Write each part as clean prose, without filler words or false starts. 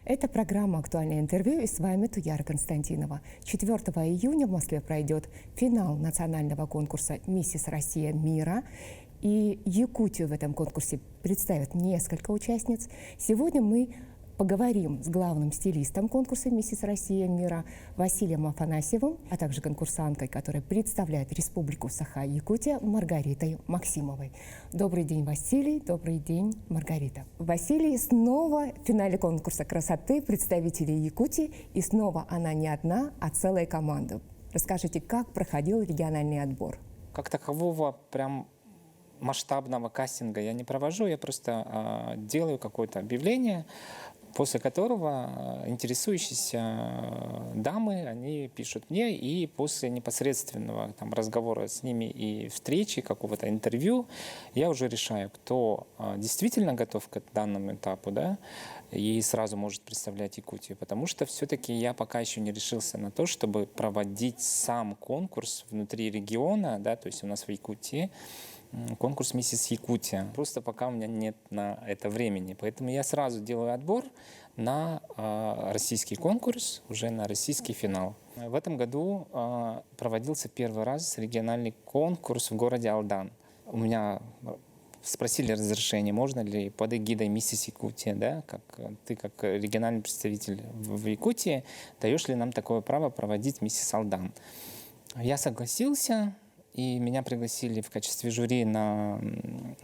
Это программа «Актуальное интервью» и с вами Туяра Константинова. 4 июня в Москве пройдет финал национального конкурса «Миссис Россия Мира». И Якутию в этом конкурсе представят несколько участниц. Сегодня мы поговорим с главным стилистом конкурса «Миссис Россия Мира» Василием Афанасьевым, а также конкурсанткой, которая представляет Республику Саха-Якутия, Маргаритой Максимовой. Добрый день, Василий. Добрый день, Маргарита. Василий снова в финале конкурса красоты представителей Якутии, и снова она не одна, а целая команда. Расскажите, как проходил региональный отбор? Как такового прям масштабного кастинга я не провожу, я просто делаю какое-то объявление, после которого интересующиеся дамы, они пишут мне, и после непосредственного разговора с ними и встречи, какого-то интервью, я уже решаю, кто действительно готов к данному этапу, да, и сразу может представлять Якутию, потому что все-таки я пока еще не решился на то, чтобы проводить сам конкурс внутри региона, да, то есть у нас в Якутии, конкурс «Миссис Якутия». Просто пока у меня нет на это времени. Поэтому я сразу делаю отбор на российский конкурс, уже на российский финал. В этом году проводился первый раз региональный конкурс в городе Алдан. У меня спросили разрешение, можно ли под эгидой «Миссис Якутия», да, ты как региональный представитель в Якутии, даешь ли нам такое право проводить «Миссис Алдан». Я согласился. И меня пригласили в качестве жюри на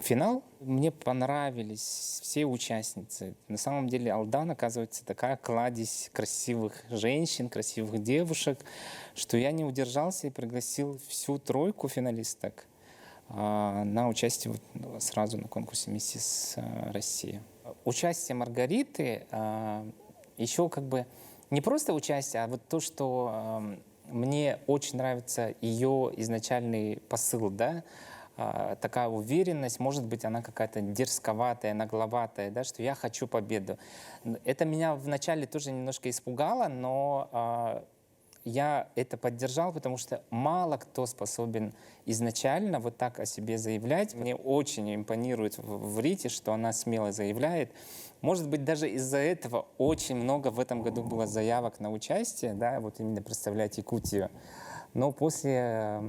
финал. Мне понравились все участницы. На самом деле Алдан, оказывается, такая кладезь красивых женщин, красивых девушек, что я не удержался и пригласил всю тройку финалисток на участие сразу на конкурсе «Миссис Россия». Участие Маргариты еще не просто участие, а вот то, что мне очень нравится ее изначальный посыл, да, такая уверенность, может быть, она какая-то дерзковатая, нагловатая, да, что я хочу победу. Это меня вначале тоже немножко испугало, но я это поддержал, потому что мало кто способен изначально вот так о себе заявлять. Мне очень импонирует в Рите, что она смело заявляет. Может быть, даже из-за этого очень много в этом году было заявок на участие, да, вот именно представлять Якутию. Но после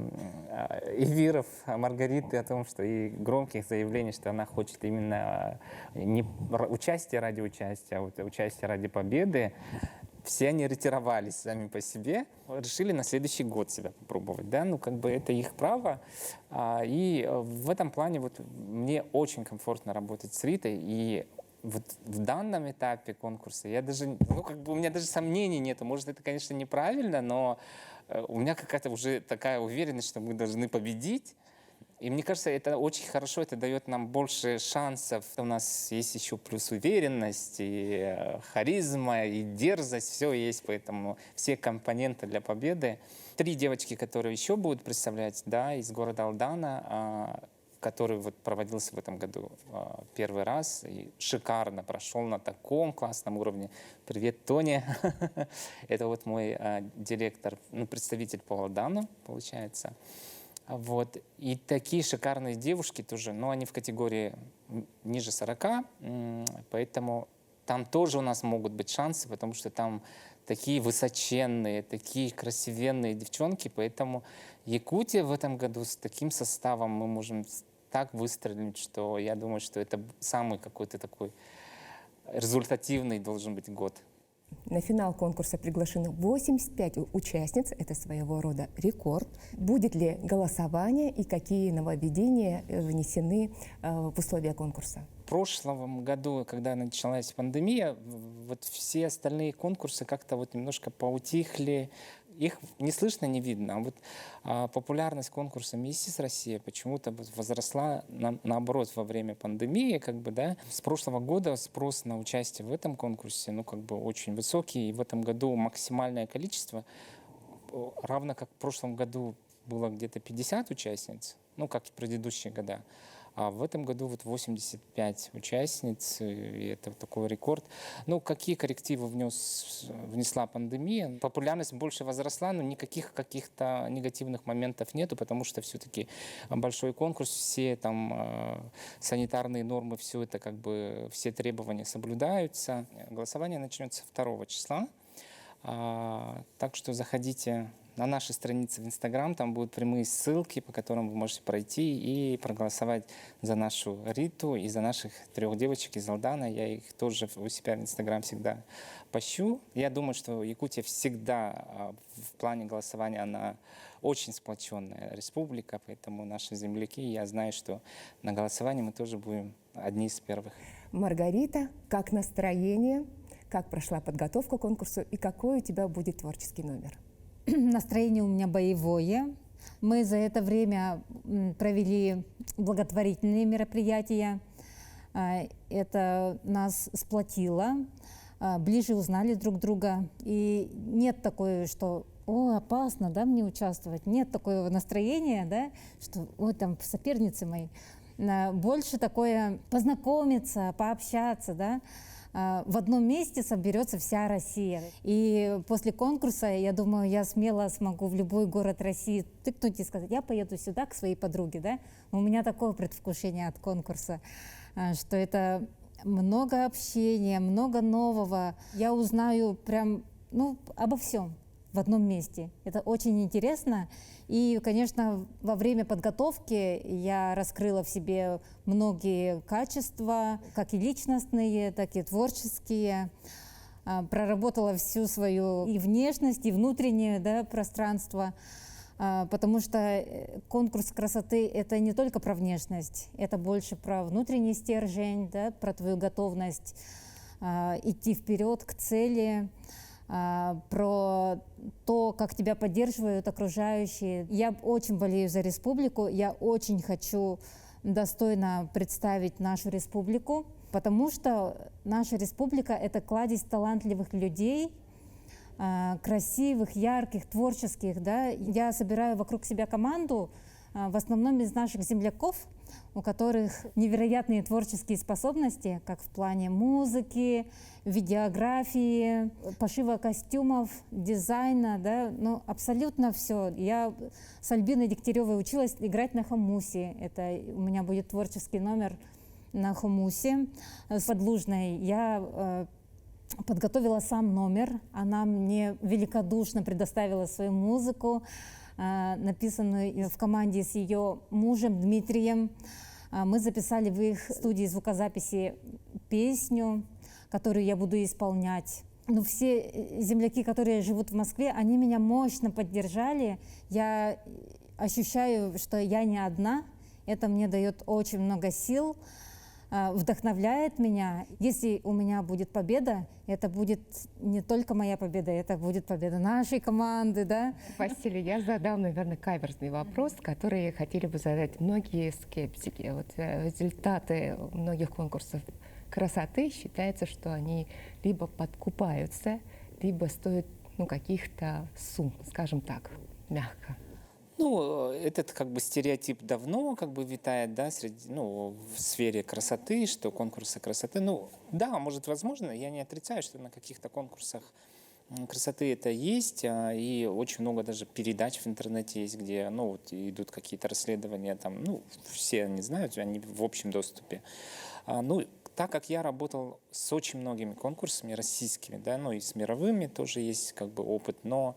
эфиров Маргариты о том, что и громких заявлений, что она хочет именно не участие ради участия, а вот участие ради победы, все они ретировались сами по себе, решили на следующий год себя попробовать, да, это их право. И в этом плане мне очень комфортно работать с Ритой, и вот в данном этапе конкурса я даже, у меня даже сомнений нету. Может, это, конечно, неправильно, но у меня какая-то уже такая уверенность, что мы должны победить. И мне кажется, это очень хорошо, это дает нам больше шансов. У нас есть еще плюс уверенность, и харизма, и дерзость, все есть, поэтому все компоненты для победы. 3 девочки, которые еще будут представлять, да, из города Алдана, который проводился в этом году первый раз и шикарно прошел на таком классном уровне. Привет, Тоня. Это мой директор, представитель по Алдану, получается. И такие шикарные девушки тоже, но они в категории ниже 40, поэтому там тоже у нас могут быть шансы, потому что там такие высоченные, такие красивенные девчонки, поэтому Якутия в этом году с таким составом мы можем так выстрелить, что я думаю, что это самый какой-то такой результативный должен быть год. На финал конкурса приглашены 85 участниц. Это своего рода рекорд. Будет ли голосование и какие нововведения внесены в условия конкурса? В прошлом году, когда началась пандемия, все остальные конкурсы как-то немножко поутихли. Их не слышно, не видно. Популярность конкурса «Миссис Россия» почему-то возросла наоборот во время пандемии. Да. С прошлого года спрос на участие в этом конкурсе очень высокий. И в этом году максимальное количество, равно как в прошлом году было где-то 50 участниц, как в предыдущие года. А в этом году вот 85 участниц, и это такой рекорд. Ну, какие коррективы внесла пандемия? Популярность больше возросла, но никаких каких-то негативных моментов нету, потому что все-таки большой конкурс, все там санитарные нормы, все это как бы, все требования соблюдаются. Голосование начнется 2 числа, так что заходите на наши страницы в Инстаграм, там будут прямые ссылки, по которым вы можете пройти и проголосовать за нашу Риту и за наших 3 девочек из Алдана. Я их тоже у себя в Инстаграм всегда пощу. Я думаю, что Якутия всегда в плане голосования, она очень сплоченная республика, поэтому наши земляки, я знаю, что на голосовании мы тоже будем одни из первых. Маргарита, как настроение, как прошла подготовка к конкурсу и какой у тебя будет творческий номер? Настроение у меня боевое. Мы за это время провели благотворительные мероприятия. Это нас сплотило, ближе узнали друг друга. И нет такой, что «О, опасно, да, мне участвовать». Нет такого настроения, да, что «Ой, там соперницы мои». Больше такое познакомиться, пообщаться, да. В одном месте соберется вся Россия. И после конкурса, я думаю, я смело смогу в любой город России тыкнуть и сказать, я поеду сюда к своей подруге, да? У меня такое предвкушение от конкурса, что это много общения, много нового. Я узнаю прям, обо всем в одном месте. Это очень интересно. И, конечно, во время подготовки я раскрыла в себе многие качества, как и личностные, так и творческие. Проработала всю свою и внешность, и внутреннее, да, пространство. Потому что конкурс красоты – это не только про внешность, это больше про внутренний стержень, да, про твою готовность идти вперед к цели, про то, как тебя поддерживают окружающие. Я очень болею за республику, я очень хочу достойно представить нашу республику, потому что наша республика – это кладезь талантливых людей, красивых, ярких, творческих. Да? Я собираю вокруг себя команду, в основном из наших земляков, у которых невероятные творческие способности, как в плане музыки, видеографии, пошива костюмов, дизайна, да, абсолютно все. Я с Альбиной Дегтяревой училась играть на хомусе. Это у меня будет творческий номер на хомусе. С Подлужной я подготовила сам номер. Она мне великодушно предоставила свою музыку, написанную в команде с ее мужем Дмитрием. Мы записали в их студии звукозаписи песню, которую я буду исполнять. Все земляки, которые живут в Москве, они меня мощно поддержали. Я ощущаю, что я не одна. Это мне дает очень много сил, вдохновляет меня. Если у меня будет победа, это будет не только моя победа, это будет победа нашей команды, да? Василий, я задам, наверное, каверзный вопрос, который хотели бы задать многие скептики. Вот результаты многих конкурсов красоты считается, что они либо подкупаются, либо стоят каких-то сумм, скажем так, мягко. Этот стереотип давно витает, да, в сфере красоты, что конкурсы красоты. Да, может, возможно, я не отрицаю, что на каких-то конкурсах красоты это есть, и очень много даже передач в интернете есть, где, идут какие-то расследования, там, все они знают, они в общем доступе. Так как я работал с очень многими конкурсами российскими, да, и с мировыми тоже есть опыт, но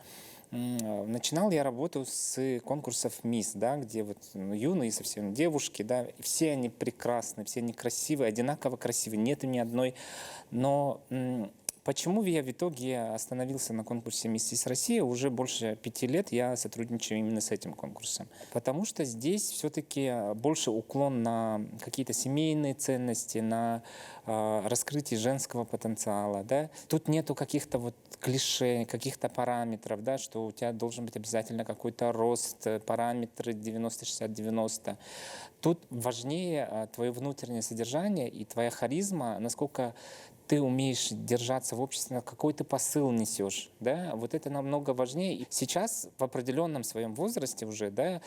начинал я работу с конкурсов МИС, да, где юные совсем девушки, да, и все они прекрасны, все они красивые, одинаково красивые, нету ни одной. Но почему я в итоге остановился на конкурсе «Миссис Россия»? Уже больше 5 лет я сотрудничаю именно с этим конкурсом. Потому что здесь все-таки больше уклон на какие-то семейные ценности, на раскрытие женского потенциала. Да? Тут нету каких-то клише, каких-то параметров, да, что у тебя должен быть обязательно какой-то рост, параметры 90-60-90. Тут важнее твое внутреннее содержание и твоя харизма, насколько ты ты умеешь держаться в обществе, какой ты посыл несешь, да, вот это намного важнее. И сейчас в определенном своем возрасте уже, да,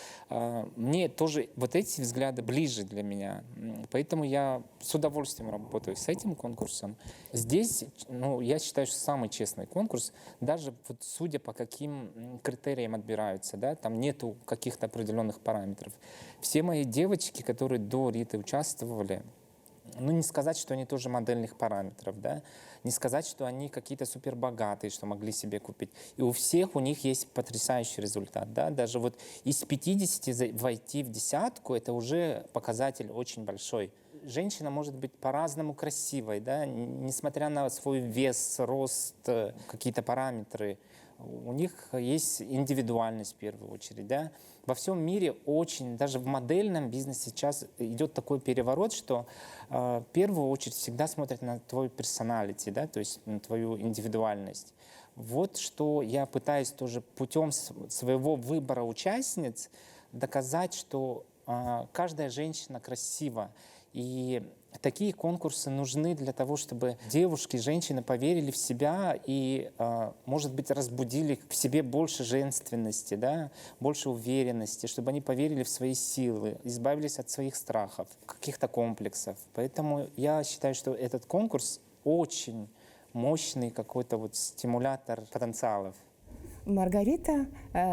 мне тоже вот эти взгляды ближе для меня, поэтому я с удовольствием работаю с этим конкурсом. Здесь, ну, я считаю, что самый честный конкурс, даже вот судя по каким критериям отбираются, да, там нету каких-то определенных параметров. Все мои девочки, которые до Риты участвовали, ну, не сказать, что они тоже модельных параметров, да, не сказать, что они какие-то супербогатые, что могли себе купить. И у всех у них есть потрясающий результат, да, даже вот из 50 войти в десятку, это уже показатель очень большой. Женщина может быть по-разному красивой, да, несмотря на свой вес, рост, какие-то параметры. У них есть индивидуальность в первую очередь, да. Во всем мире очень, даже в модельном бизнесе сейчас идет такой переворот, что в первую очередь всегда смотрят на твой персоналити, да, то есть на твою индивидуальность. Вот что я пытаюсь тоже путем своего выбора участниц доказать, что каждая женщина красива. И такие конкурсы нужны для того, чтобы девушки, женщины поверили в себя и, может быть, разбудили в себе больше женственности, да, больше уверенности, чтобы они поверили в свои силы, избавились от своих страхов, каких-то комплексов. Поэтому я считаю, что этот конкурс очень мощный какой-то вот стимулятор потенциалов. Маргарита,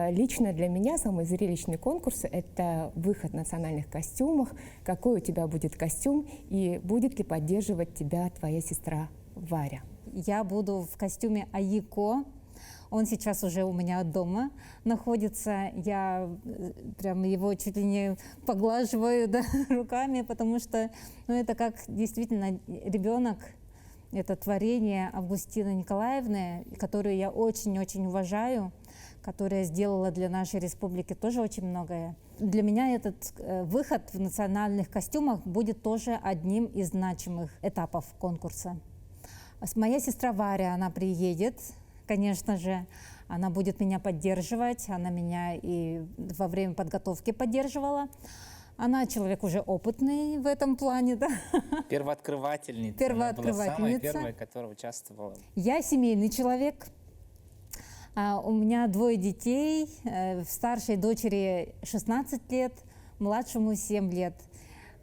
лично для меня самый зрелищный конкурс – это выход в национальных костюмах. Какой у тебя будет костюм и будет ли поддерживать тебя твоя сестра Варя? Я буду в костюме Айко. Он сейчас уже у меня дома находится. Я прям его чуть ли не поглаживаю, да, руками, потому что, ну, это как действительно ребенок. Это творение Августины Николаевны, которую я очень-очень уважаю, которая сделала для нашей республики тоже очень многое. Для меня этот выход в национальных костюмах будет тоже одним из значимых этапов конкурса. Моя сестра Варя, она приедет, конечно же, она будет меня поддерживать, она меня и во время подготовки поддерживала. Она человек уже опытный в этом плане, да. Первооткрывательница. Она была самая первая, которая участвовала. Я семейный человек. У меня 2 детей. Старшей дочери 16 лет, младшему 7 лет.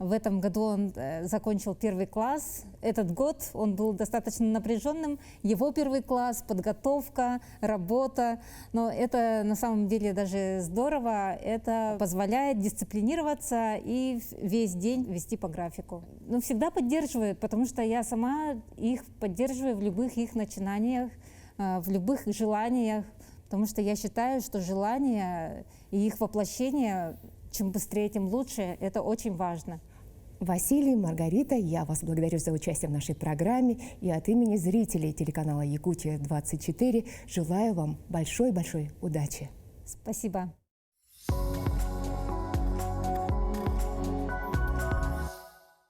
В этом году он закончил 1 класс. Этот год он был достаточно напряженным. Его 1 класс, подготовка, работа. Но это на самом деле даже здорово. Это позволяет дисциплинироваться и весь день вести по графику. Но всегда поддерживают, потому что я сама их поддерживаю в любых их начинаниях, в любых их желаниях. Потому что я считаю, что желания и их воплощение, чем быстрее, тем лучше. Это очень важно. Василий, Маргарита, я вас благодарю за участие в нашей программе и от имени зрителей телеканала «Якутия-24» желаю вам большой-большой удачи. Спасибо.